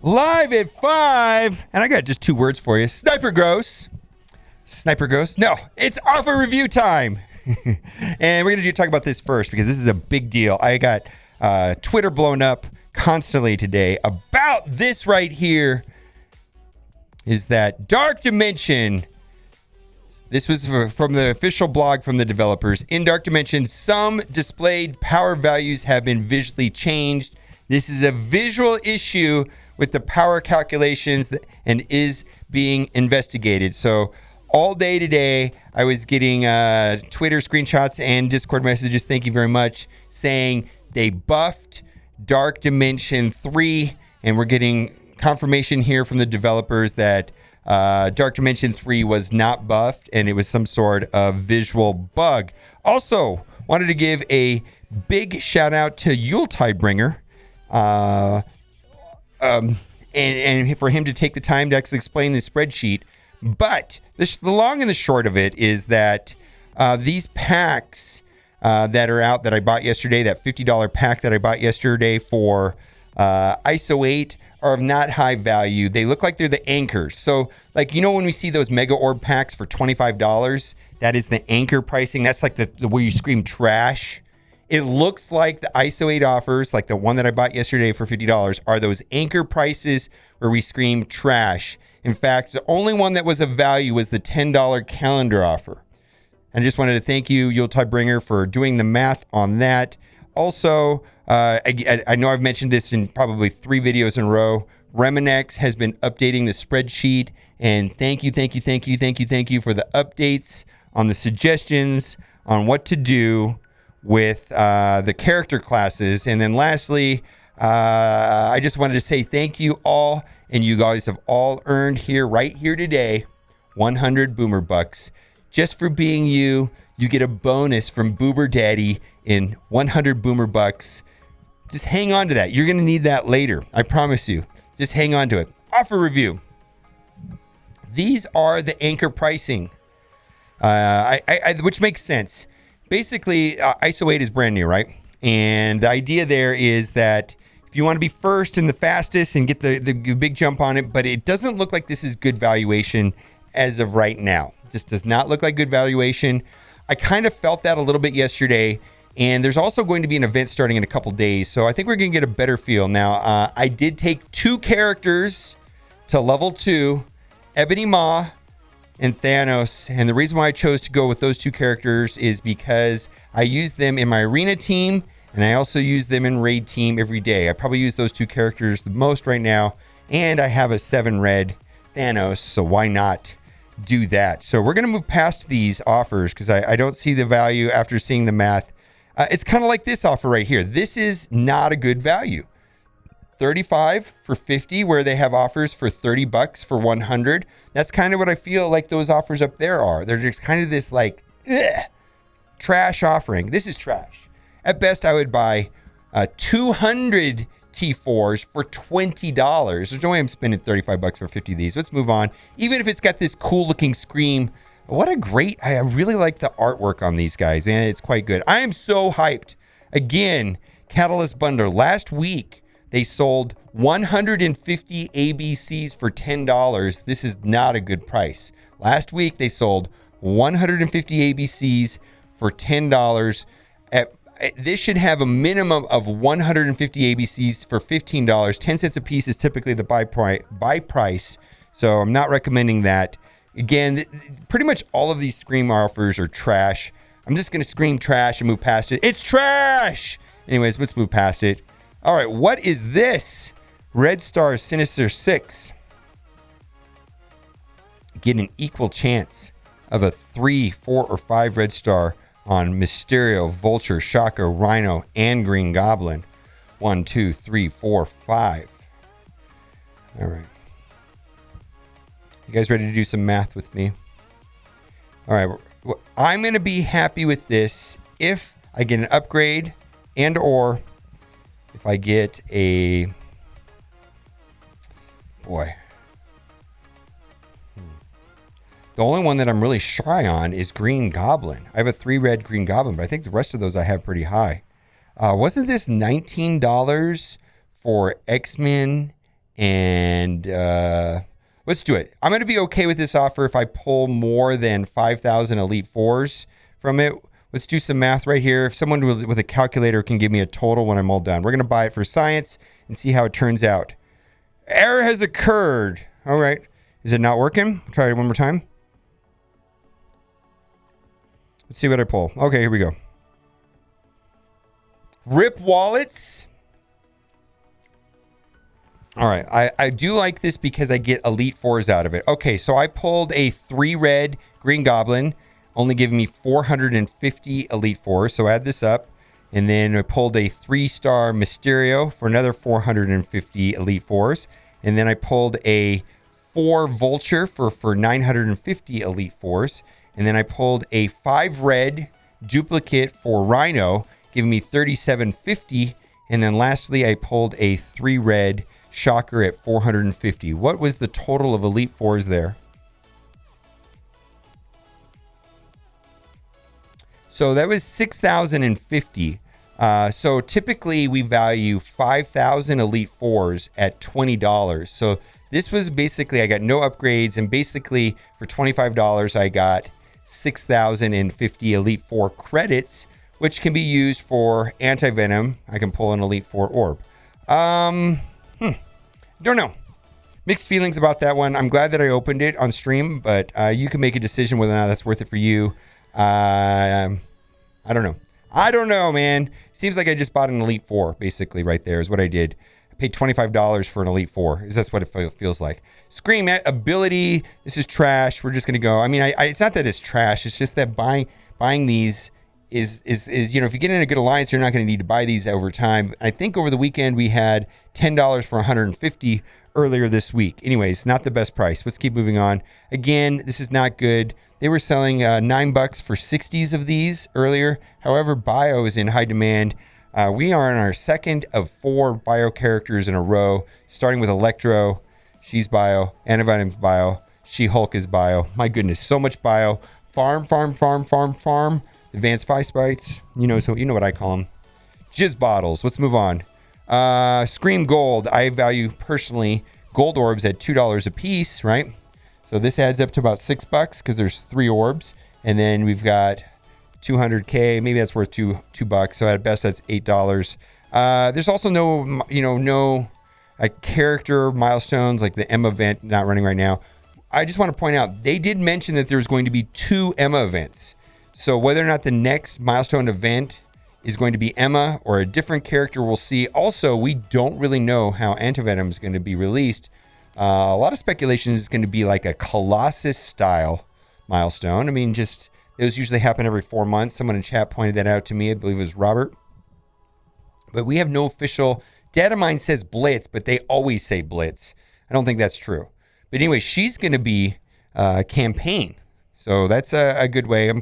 Live at 5. And I got just 2 words for you. Sniper Gross. Sniper Gross? No, it's offer review time. And we're going to talk about this first because this is a big deal. I got Twitter blown up constantly today about this right here. Is that Dark Dimension? This was from the official blog from the developers. In Dark Dimension, some displayed power values have been visually changed. This is a visual issue with the power calculations and is being investigated. So all day today, I was getting Twitter screenshots and Discord messages, thank you very much, saying they buffed Dark Dimension 3, and we're getting confirmation here from the developers that Dark Dimension 3 was not buffed, and it was some sort of visual bug. Also, wanted to give a big shout out to Yuletide Bringer, and for him to take the time to actually explain the spreadsheet. But the long and the short of it is that these packs that are out that I bought yesterday, that $50 pack that I bought yesterday for ISO 8, are of not high value. They look like they're the anchors. So, like, you know, when we see those Mega Orb packs for $25, that is the anchor pricing. That's like the where you scream trash. It looks like the ISO 8 offers, like the one that I bought yesterday for $50, are those anchor prices where we scream trash. In fact, the only one that was of value was the $10 calendar offer. I just wanted to thank you, Yuletide Bringer, for doing the math on that. Also, I know I've mentioned this in probably 3 videos in a row. Reminex has been updating the spreadsheet, and thank you for the updates on the suggestions on what to do with the character classes. And then lastly, I just wanted to say thank you all, and you guys have all earned right here today, 100 Boomer Bucks. Just for being you, you get a bonus from Boober Daddy in 100 Boomer Bucks. Just hang on to that. You're going to need that later. I promise you. Just hang on to it. Offer review. These are the anchor pricing, which makes sense. Basically, ISO 8 is brand new, right? And the idea there is that if you want to be first and the fastest and get the big jump on it, but it doesn't look like this is good valuation as of right now. It just does not look like good valuation. I kind of felt that a little bit yesterday. And there's also going to be an event starting in a couple days. So I think we're going to get a better feel. Now, I did take 2 characters to level 2, Ebony Maw and Thanos. And the reason why I chose to go with those 2 characters is because I use them in my arena team, and I also use them in raid team every day. I probably use those 2 characters the most right now. And I have a 7 red Thanos, so why not do that? So we're going to move past these offers because I don't see the value after seeing the math. It's kind of like this offer right here. This is not a good value. 35 for 50, where they have offers for $30 for 100. That's kind of what I feel like those offers up there are. They're just kind of this like trash offering. This is trash. At best, I would buy 200 T4s for $20. There's no way I'm spending $35 for 50 of these. Let's move on. Even if it's got this cool looking scream. What a great, I really like the artwork on these guys, man. It's quite good. I am so hyped. Again, Catalyst Bundle. Last week, they sold 150 ABCs for $10. This is not a good price. Last week, they sold 150 ABCs for $10. This should have a minimum of 150 ABCs for $15. 10 cents a piece is typically the buy price. So I'm not recommending that. Again, pretty much all of these Scream offers are trash. I'm just going to scream trash and move past it. It's trash! Anyways, let's move past it. All right, what is this? Red Star Sinister 6. Get an equal chance of a 3, 4, or 5 Red Star on Mysterio, Vulture, Shocker, Rhino, and Green Goblin. 1, 2, 3, 4, 5. All right. You guys ready to do some math with me? All right. I'm going to be happy with this if I get an upgrade and or if I get a... Boy. The only one that I'm really shy on is Green Goblin. I have a 3 red Green Goblin, but I think the rest of those I have pretty high. Wasn't this $19 for X-Men And let's do it. I'm going to be okay with this offer if I pull more than 5,000 Elite Fours from it. Let's do some math right here. If someone with a calculator can give me a total when I'm all done. We're going to buy it for science and see how it turns out. Error has occurred. All right. Is it not working? Try it one more time. Let's see what I pull. Okay, here we go. Rip wallets. All right. I do like this because I get Elite Fours out of it. Okay, so I pulled a 3 red Green Goblin, only giving me 450 Elite Fours. So add this up. And then I pulled a 3-star Mysterio for another 450 Elite Fours. And then I pulled a 4 Vulture for 950 Elite Fours. And then I pulled a 5 red duplicate for Rhino, giving me 3750. And then lastly, I pulled a 3 red Shocker at 450. What was the total of Elite Fours there? So that was 6,050. So typically we value 5,000 Elite Fours at $20. So this was basically, I got no upgrades, and basically for $25 I got 6,050 Elite Four credits, which can be used for Anti-Venom. I can pull an Elite Four Orb. Don't know. Mixed feelings about that one. I'm glad that I opened it on stream, but you can make a decision whether or not that's worth it for you. I don't know. I don't know, man. Seems like I just bought an Elite Four, basically, right there is what I did. I paid $25 for an Elite Four. That's what it feels like. Scream ability. This is trash. We're just going to go. I mean, it's not that it's trash. It's just that buying these is you know, if you get in a good alliance, you're not going to need to buy these over time. I think over the weekend we had $10 for 150 earlier this week. Anyways, not the best price. Let's keep moving on. Again, this is not good. They were selling $9 for 60s of these earlier. However, bio is in high demand. We are on our second of 4 bio characters in a row, starting with Electro. She's bio. Antivenom's bio. She-Hulk is bio. My goodness, so much bio. Farm. Advanced 5 Sprites. You know what I call them. Jizz bottles. Let's move on. Scream Gold. I value personally gold orbs at $2 a piece, right? So this adds up to about $6 because there's 3 orbs. And then we've got 200K. Maybe that's worth $2. So at best, that's $8. There's also no character milestones like the Emma event not running right now. I just want to point out, they did mention that there's going to be 2 Emma events. So whether or not the next milestone event is going to be Emma or a different character, we'll see. Also, we don't really know how Antivenom is going to be released. A lot of speculation is going to be like a Colossus style milestone. I mean, just those usually happen every 4 months. Someone in chat pointed that out to me. I believe it was Robert. But we have no official. Data Mine says Blitz, but they always say Blitz. I don't think that's true. But anyway, she's going to be campaign. So that's a good way. I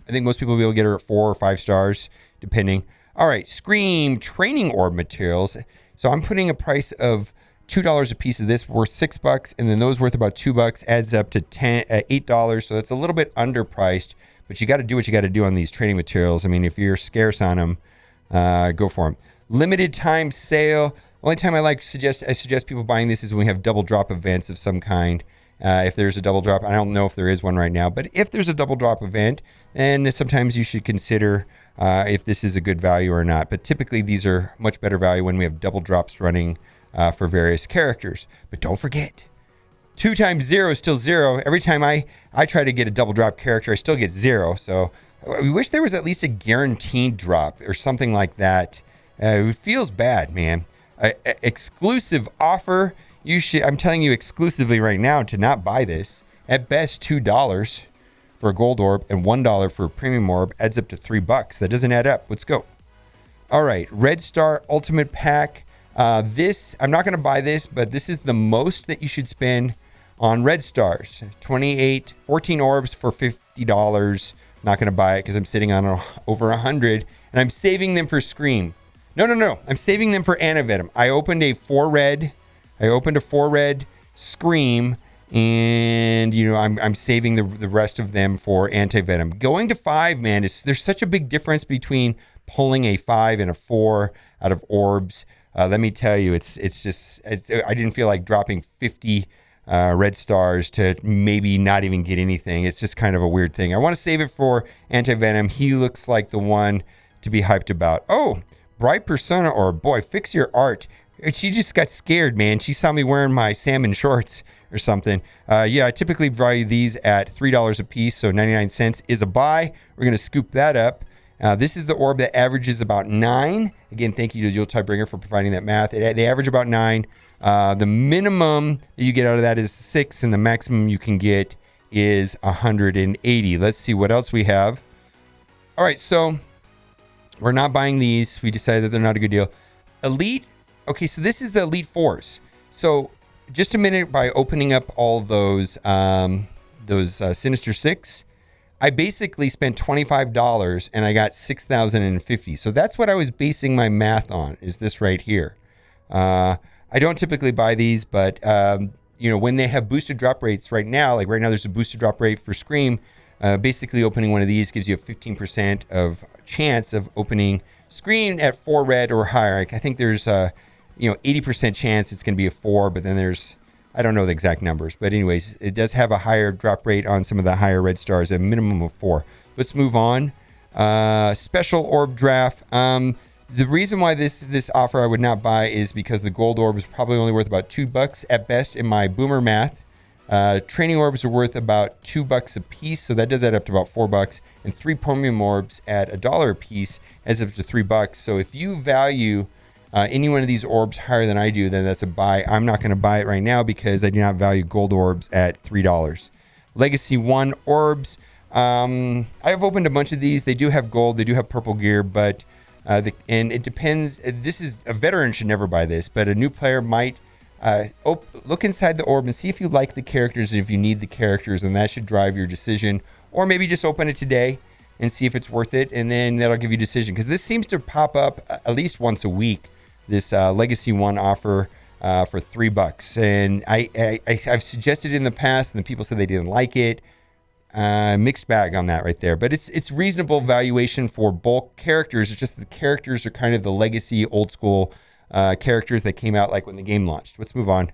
think most people will be able to get her at 4 or 5 stars, depending. All right, Scream Training Orb materials. So I'm putting a price of $2 a piece of this, worth $6, and then those worth about $2 adds up to $8. So that's a little bit underpriced, but you got to do what you got to do on these training materials. I mean, if you're scarce on them, go for them. Limited time sale. Only time I suggest people buying this is when we have double drop events of some kind. If there's a double drop, I don't know if there is one right now, but if there's a double drop event, then sometimes you should consider if this is a good value or not. But typically these are much better value when we have double drops running for various characters. But don't forget, 2 times 0 is still 0. Every time I try to get a double drop character, I still get 0. So we wish there was at least a guaranteed drop or something like that. It feels bad, man. Exclusive offer. I'm telling you exclusively right now to not buy this. At best, $2 for a gold orb and $1 for a premium orb adds up to $3. That doesn't add up. Let's go. All right, Red Star Ultimate Pack. This, I'm not going to buy this, but this is the most that you should spend on Red Stars. 14 orbs for $50. Not going to buy it because I'm sitting on over 100, and I'm saving them for Scream. No. I'm saving them for Antivenom. I opened a 4 red Scream, and I'm saving the rest of them for Antivenom. Going to 5, man, there's such a big difference between pulling a 5 and a 4 out of orbs. let me tell you, I didn't feel like dropping 50 red stars to maybe not even get anything. It's just kind of a weird thing. I want to save it for Anti-Venom. He looks like the one to be hyped about. Oh, Bright Persona Orb. Boy, fix your art. She just got scared, man. She saw me wearing my salmon shorts or something. Yeah, I typically value these at $3 a piece, so 99 cents is a buy. We're going to scoop that up. This is the orb that averages about 9. Again, thank you to Yuletide for providing that math. They average about 9. The minimum that you get out of that is 6, and the maximum you can get is 180. Let's see what else we have. All right, so we're not buying these. We decided that they're not a good deal. Elite. Okay, so this is the Elite 4s. So just a minute, by opening up all those Sinister 6, I basically spent $25 and I got 6,050. So that's what I was basing my math on, is this right here. I don't typically buy these, but when they have boosted drop rates right now, like right now there's a boosted drop rate for Scream. Basically opening one of these gives you a 15% of chance of opening Scream at 4 red or higher. Like, I think there's 80% chance it's going to be a 4, but then there's, I don't know the exact numbers, but anyways, it does have a higher drop rate on some of the higher red stars, a minimum of 4. Let's move on. Special Orb Draft. The reason why this offer I would not buy is because the gold orb is probably only worth about $2 at best in my boomer math. Training orbs are worth about $2 a piece, so that does add up to about $4. And 3 premium orbs at $1 a piece adds up to $3. So if you value any one of these orbs higher than I do, then that's a buy. I'm not going to buy it right now because I do not value gold orbs at $3. Legacy 1 orbs. I've opened a bunch of these. They do have gold. They do have purple gear, but and it depends. This is a veteran should never buy this, but a new player might look inside the orb and see if you like the characters and if you need the characters, and that should drive your decision. Or maybe just open it today and see if it's worth it, and then that'll give you a decision. Because this seems to pop up at least once a week, this Legacy 1 offer for $3. And I've suggested in the past, and the people said they didn't like it. Mixed bag on that right there. But it's reasonable valuation for bulk characters. It's just the characters are kind of the legacy, old school characters that came out like when the game launched. Let's move on.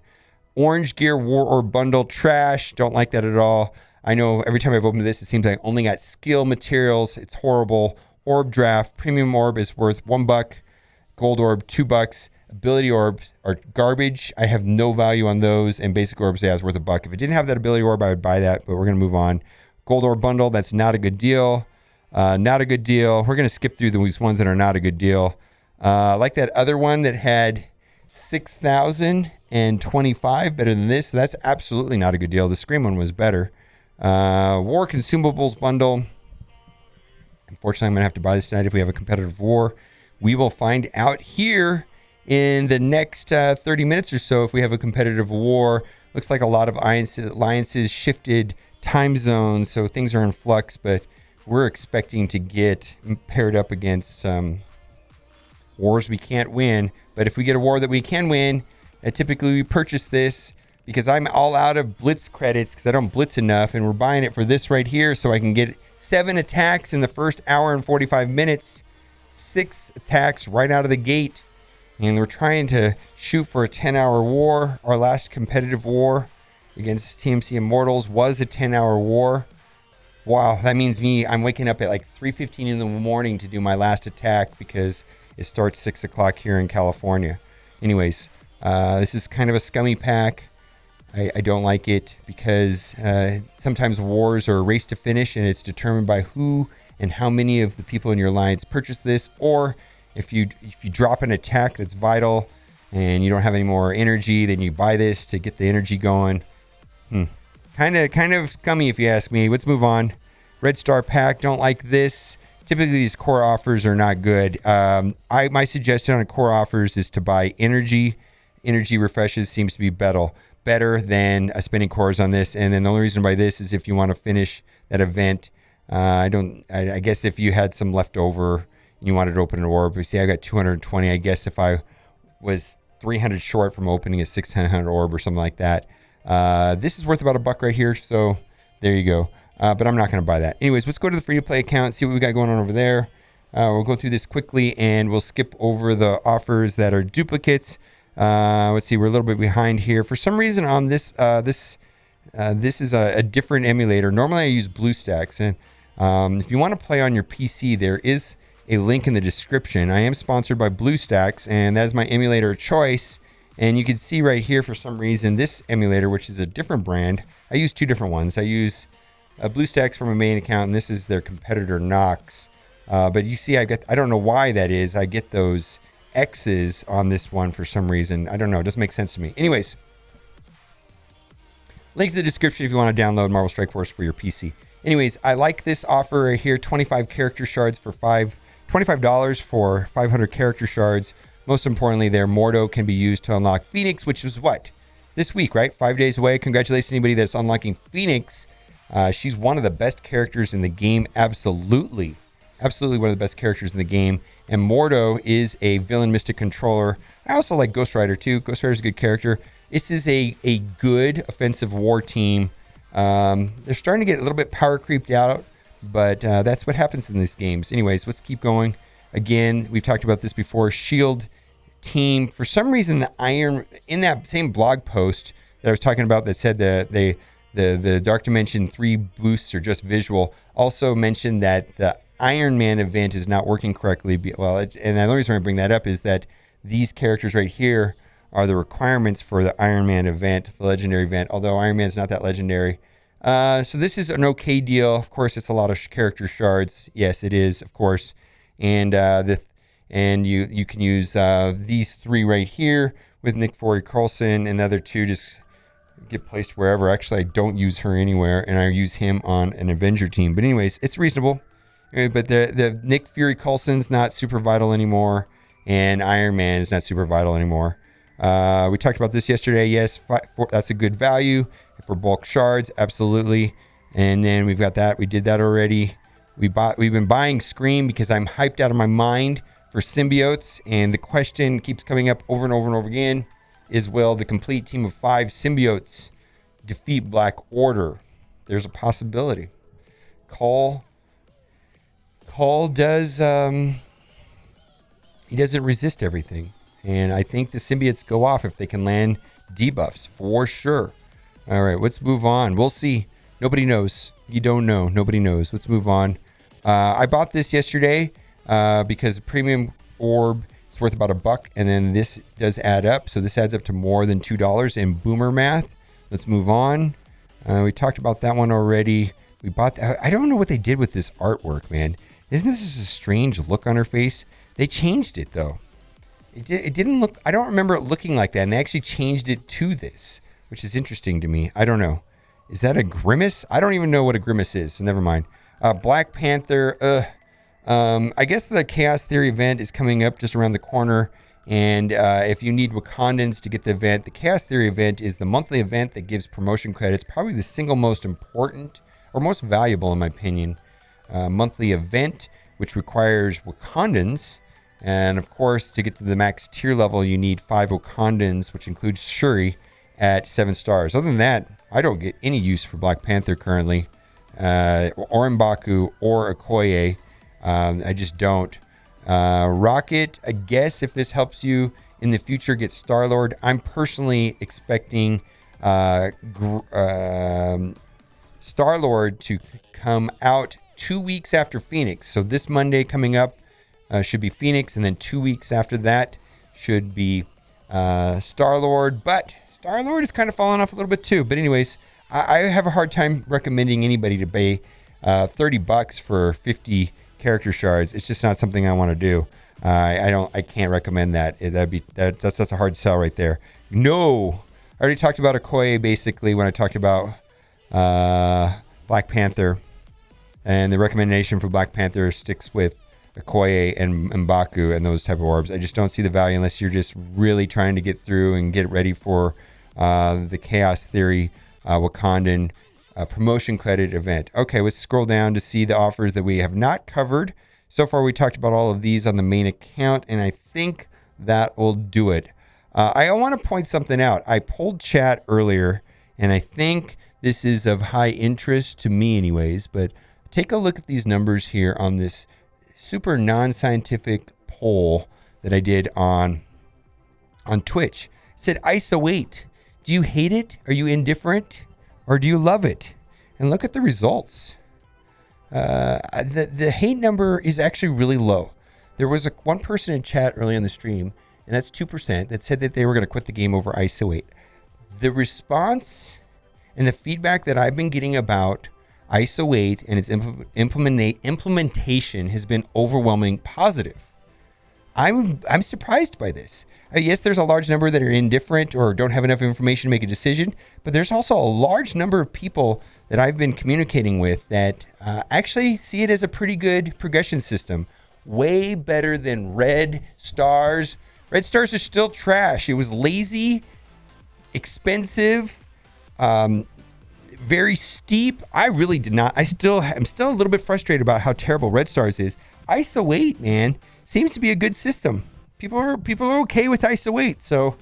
Orange Gear War Orb Bundle. Trash. Don't like that at all. I know every time I've opened this, it seems like I only got skill materials. It's horrible. Orb Draft. Premium Orb is worth $1. Gold Orb, $2. Ability Orbs are garbage. I have no value on those. And Basic Orbs, yeah, is worth $1. If it didn't have that Ability Orb, I would buy that. But we're going to move on. Gold Orb Bundle, that's not a good deal. Not a good deal. We're going to skip through these ones that are not a good deal. Like that other one that had 6,025, better than this. So that's absolutely not a good deal. The Scream one was better. War Consumables Bundle. Unfortunately, I'm going to have to buy this tonight if we have a competitive war. We will find out here in the next 30 minutes or so if we have a competitive war. Looks like a lot of alliances shifted time zones, so things are in flux, but we're expecting to get paired up against wars we can't win. But if we get a war that we can win, typically we purchase this because I'm all out of blitz credits because I don't blitz enough, and we're buying it for this right here so I can get 7 attacks in the first hour and 45 minutes, 6 attacks right out of the gate. And we're trying to shoot for a 10-hour war. Our last competitive war against TMC Immortals was a 10-hour war. Wow, that means I'm waking up at like 3:15 in the morning to do my last attack because it starts 6 o'clock here in California. Anyways, this is kind of a scummy pack. I don't like it because sometimes wars are a race to finish, and it's determined by who and how many of the people in your alliance purchase this, or if you drop an attack that's vital and you don't have any more energy, then you buy this to get the energy going. Kind of scummy if you ask me. Let's move on. Red Star Pack. Don't like this. Typically these core offers are not good. My suggestion on core offers is to buy energy. Energy refreshes seems to be better than spending cores on this. And then the only reason to buy this is if you want to finish that event. I guess if you had some left over and you wanted to open an orb, see, I got 220. I guess if I was 300 short from opening a 600 orb or something like that, this is worth about $1 right here. So there you go. But I'm not going to buy that. Anyways, let's go to the free to play account, see what we got going on over there. We'll go through this quickly, and we'll skip over the offers that are duplicates. Let's see, we're a little bit behind here. For some reason on this, this is a different emulator. Normally I use BlueStacks, and if you want to play on your PC, there is a link in the description. I am sponsored by BlueStacks, and that is my emulator of choice. And you can see right here, for some reason, this emulator, which is a different brand, I use two different ones. I use BlueStacks for my main account, and this is their competitor Nox. But you see, I don't know why that is. I get those X's on this one for some reason. I don't know. It doesn't make sense to me. Anyways, links in the description if you want to download Marvel Strike Force for your PC. Anyways, I like this offer right here. 25 character shards for $25 for 500 character shards. Most importantly, their Mordo can be used to unlock Phoenix, which is what? This week, right? 5 days away. Congratulations to anybody that's unlocking Phoenix. She's one of the best characters in the game. Absolutely. Absolutely one of the best characters in the game. And Mordo is a villain mystic controller. I also like Ghost Rider too. Ghost Rider is a good character. This is a good offensive war team. They're starting to get a little bit power creeped out, but that's what happens in these games. Anyways, let's keep going. Again, we've talked about this before. Shield team. For some reason, the Iron, in that same blog post that I was talking about that said that the Dark Dimension 3 boosts are just visual, also mentioned that the Iron Man event is not working correctly. Well, and the only reason I bring that up is that these characters right here are the requirements for the Iron Man event, the legendary event, although Iron Man's not that legendary. So this is an okay deal. Of course, it's a lot of character shards. Yes, it is, of course. And you can use these three right here with Nick Fury Coulson, and the other two just get placed wherever. Actually, I don't use her anywhere, and I use him on an Avenger team. But anyways, it's reasonable. But the Nick Fury Coulson's not super vital anymore, and Iron Man is not super vital anymore. We talked about this yesterday. Yes, that's a good value for bulk shards, absolutely. And then we've got that. We did that already. We've been buying Scream because I'm hyped out of my mind for symbiotes, and the question keeps coming up over and over and over again: is will the complete team of 5 symbiotes defeat Black Order? There's a possibility. Call does he doesn't resist everything. And I think the symbiotes go off if they can land debuffs, for sure. All right, let's move on. We'll see. Nobody knows. You don't know. Nobody knows. Let's move on. I bought this yesterday because premium orb is worth about $1, and then this does add up. So this adds up to more than $2 in boomer math. Let's move on. We talked about that one already. We bought that. I don't know what they did with this artwork, man. Isn't this just a strange look on her face? They changed it, though. It didn't look, I don't remember it looking like that, and they actually changed it to this, which is interesting to me. I don't know. Is that a grimace? I don't even know what a grimace is, so never mind. Black Panther, I guess the Chaos Theory event is coming up just around the corner, and if you need Wakandans to get the event, the Chaos Theory event is the monthly event that gives promotion credits, probably the single most important, or most valuable in my opinion, monthly event, which requires Wakandans. And of course, to get to the max tier level, you need 5 Wakandans, which includes Shuri at 7 stars. Other than that, I don't get any use for Black Panther currently, or M'Baku, or Okoye. I just don't. Rocket, I guess if this helps you in the future get Star-Lord, I'm personally expecting Star-Lord to come out 2 weeks after Phoenix. So this Monday coming up should be Phoenix, and then 2 weeks after that should be Star-Lord. But Star-Lord is kind of falling off a little bit too. But anyways, I have a hard time recommending anybody to pay $30 for 50 character shards. It's just not something I want to do. I can't recommend that. That's a hard sell right there. No, I already talked about Okoye basically when I talked about Black Panther, and the recommendation for Black Panther sticks with Okoye and M'Baku and those type of orbs. I just don't see the value unless you're just really trying to get through and get ready for the Chaos Theory Wakandan promotion credit event. Okay, let's scroll down to see the offers that we have not covered. So far, we talked about all of these on the main account, and I think that will do it. I want to point something out. I polled chat earlier, and I think this is of high interest to me anyways, but take a look at these numbers here on this super non-scientific poll that I did on Twitch. It said ISO 8. Do you hate it? Are you indifferent? Or do you love it? And look at the results. The hate number is actually really low. There was one person in chat early on the stream, and that's 2%, that said that they were going to quit the game over ISO 8. The response and the feedback that I've been getting about ISO 8 and its implementation has been overwhelming positive. I'm surprised by this. Yes, there's a large number that are indifferent or don't have enough information to make a decision, but there's also a large number of people that I've been communicating with that actually see it as a pretty good progression system. Way better than Red Stars. Red Stars are still trash. It was lazy, expensive, very steep. I really did not. I'm still a little bit frustrated about how terrible Red Stars is. ISO 8, man, seems to be a good system. People are okay with ISO 8. So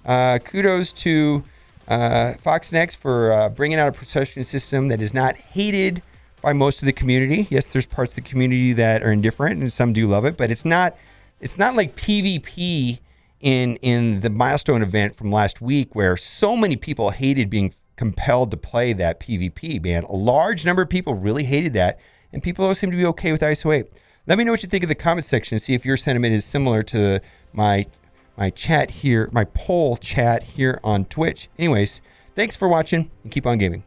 kudos to Foxnex for bringing out a progression system that is not hated by most of the community. Yes, there's parts of the community that are indifferent and some do love it, but it's not like PvP in the milestone event from last week where so many people hated being compelled to play that PvP, man. A large number of people really hated that, and people seem to be okay with ISO 8. Let me know what you think in the comment section and see if your sentiment is similar to my chat here, my poll chat here on Twitch. Anyways, thanks for watching and keep on gaming.